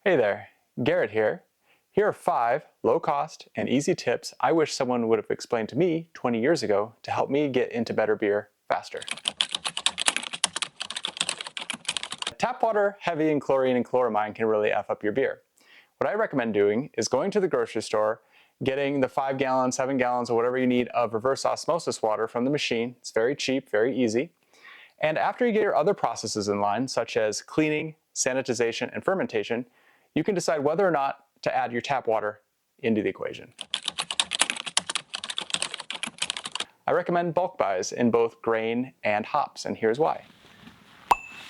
Hey there, Garrett here. Here are 5 low-cost and easy tips I wish someone would have explained to me 20 years ago to help me get into better beer faster. Tap water heavy in chlorine and chloramine can really F up your beer. What I recommend doing is going to the grocery store, getting the 5 gallons, 7 gallons, or whatever you need of reverse osmosis water from the machine. It's very cheap, very easy. And after you get your other processes in line, such as cleaning, sanitization, and fermentation, you can decide whether or not to add your tap water into the equation. I recommend bulk buys in both grain and hops, and here's why.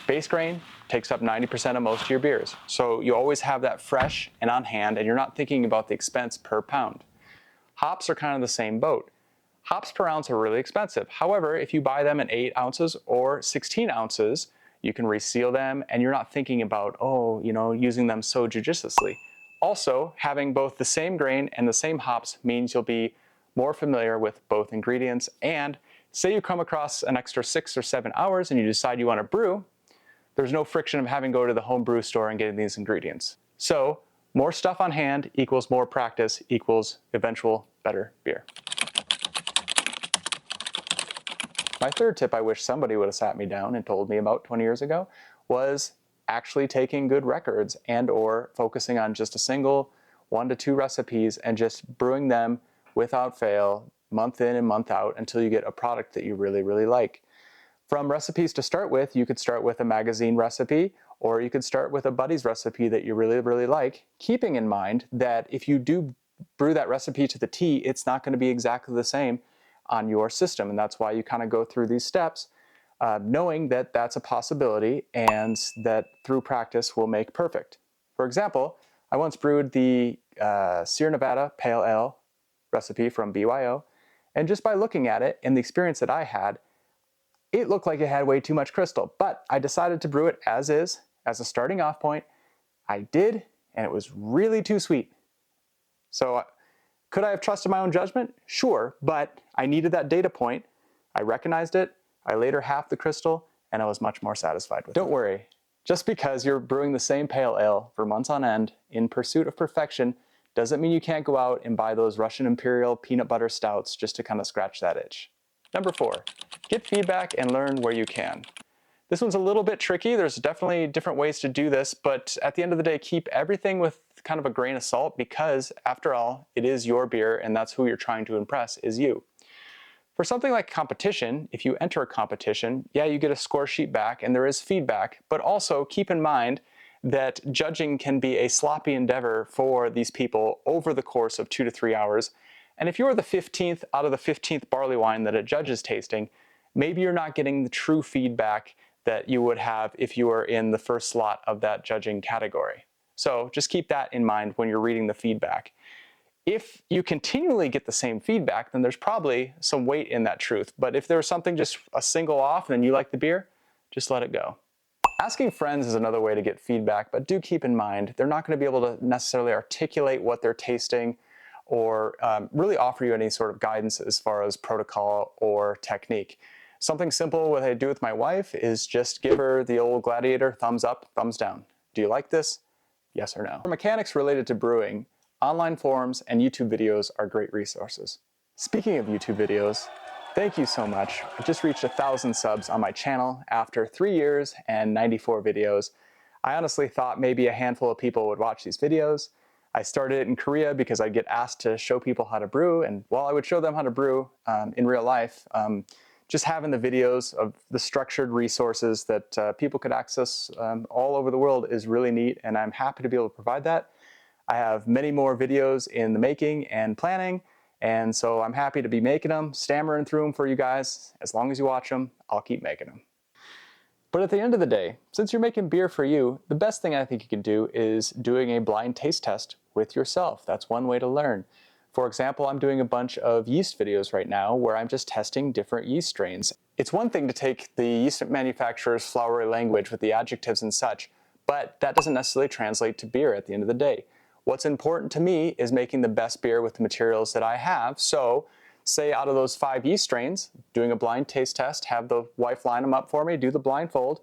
Base grain takes up 90% of most of your beers, so you always have that fresh and on hand, and you're not thinking about the expense per pound. Hops are kind of the same boat. Hops per ounce are really expensive. However, if you buy them in 8 ounces or 16 ounces, you can reseal them and you're not thinking about, using them so judiciously. Also, having both the same grain and the same hops means you'll be more familiar with both ingredients, and say you come across an extra 6 or 7 hours and you decide you want to brew, there's no friction of having to go to the home brew store and getting these ingredients. So, more stuff on hand equals more practice equals eventual better beer. My third tip I wish somebody would have sat me down and told me about 20 years ago was actually taking good records and or focusing on just a single 1 to 2 recipes and just brewing them without fail, month in and month out, until you get a product that you really, really like. From recipes to start with, you could start with a magazine recipe, or you could start with a buddy's recipe that you really, really like, keeping in mind that if you do brew that recipe to the T, it's not going to be exactly the same on your system, and that's why you kind of go through these steps, knowing that that's a possibility and that through practice will make perfect. For example, I once brewed the Sierra Nevada Pale Ale recipe from BYO, and just by looking at it and the experience that I had, it looked like it had way too much crystal, but I decided to brew it as is, as a starting off point. I did, and it was really too sweet. So could I have trusted my own judgment? Sure, but I needed that data point. I recognized it, I later halved the crystal, and I was much more satisfied with it. Don't worry, just because you're brewing the same pale ale for months on end in pursuit of perfection doesn't mean you can't go out and buy those Russian Imperial peanut butter stouts just to kind of scratch that itch. Number 4, get feedback and learn where you can. This one's a little bit tricky. There's definitely different ways to do this, but at the end of the day, keep everything with kind of a grain of salt because, after all, it is your beer and that's who you're trying to impress, is you. For something like competition, if you enter a competition, yeah, you get a score sheet back and there is feedback, but also keep in mind that judging can be a sloppy endeavor for these people over the course of 2 to 3 hours. And if you're the 15th out of the 15th barley wine that a judge is tasting, maybe you're not getting the true feedback that you would have if you were in the first slot of that judging category. So just keep that in mind when you're reading the feedback. If you continually get the same feedback, then there's probably some weight in that truth. But if there's something just a single off and then you like the beer, just let it go. Asking friends is another way to get feedback, but do keep in mind they're not going to be able to necessarily articulate what they're tasting or really offer you any sort of guidance as far as protocol or technique. Something simple what I do with my wife is just give her the old gladiator thumbs up, thumbs down. Do you like this? Yes or no? For mechanics related to brewing, online forums and YouTube videos are great resources. Speaking of YouTube videos, thank you so much. I just reached 1,000 subs on my channel after 3 years and 94 videos. I honestly thought maybe a handful of people would watch these videos. I started it in Korea because I'd get asked to show people how to brew, and while I would show them how to brew in real life, just having the videos of the structured resources that people could access all over the world is really neat, and I'm happy to be able to provide that. I have many more videos in the making and planning, and so I'm happy to be making them, stammering through them for you guys. As long as you watch them, I'll keep making them. But at the end of the day, since you're making beer for you, the best thing I think you can do is doing a blind taste test with yourself. That's one way to learn. For example, I'm doing a bunch of yeast videos right now where I'm just testing different yeast strains. It's one thing to take the yeast manufacturer's flowery language with the adjectives and such, but that doesn't necessarily translate to beer at the end of the day. What's important to me is making the best beer with the materials that I have. So say out of those 5 yeast strains, doing a blind taste test, have the wife line them up for me, do the blindfold,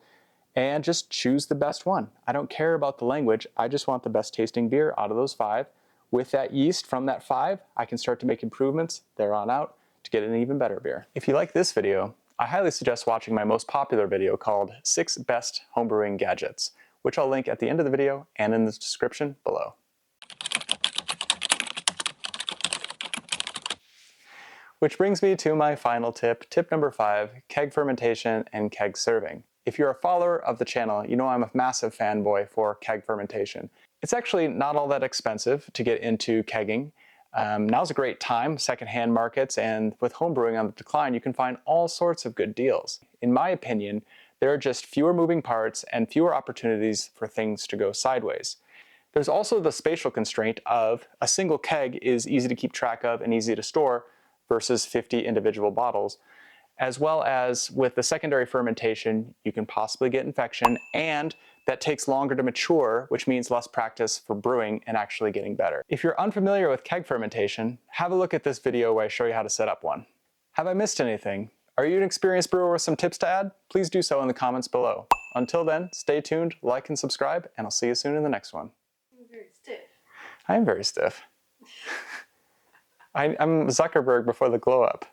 and just choose the best one. I don't care about the language. I just want the best tasting beer out of those 5. With that yeast from that 5, I can start to make improvements there on out to get an even better beer. If you like this video, I highly suggest watching my most popular video called 6 Best Homebrewing Gadgets, which I'll link at the end of the video and in the description below. Which brings me to my final tip, tip number 5, keg fermentation and keg serving. If you're a follower of the channel, you know I'm a massive fanboy for keg fermentation. It's actually not all that expensive to get into kegging. Now's a great time, secondhand markets, and with homebrewing on the decline, you can find all sorts of good deals. In my opinion, there are just fewer moving parts and fewer opportunities for things to go sideways. There's also the spatial constraint of a single keg is easy to keep track of and easy to store versus 50 individual bottles, as well as with the secondary fermentation, you can possibly get infection, and that takes longer to mature, which means less practice for brewing and actually getting better. If you're unfamiliar with keg fermentation, have a look at this video where I show you how to set up one. Have I missed anything? Are you an experienced brewer with some tips to add? Please do so in the comments below. Until then, stay tuned, like and subscribe, and I'll see you soon in the next one. You're very stiff. I am very stiff. I'm Zuckerberg before the glow up.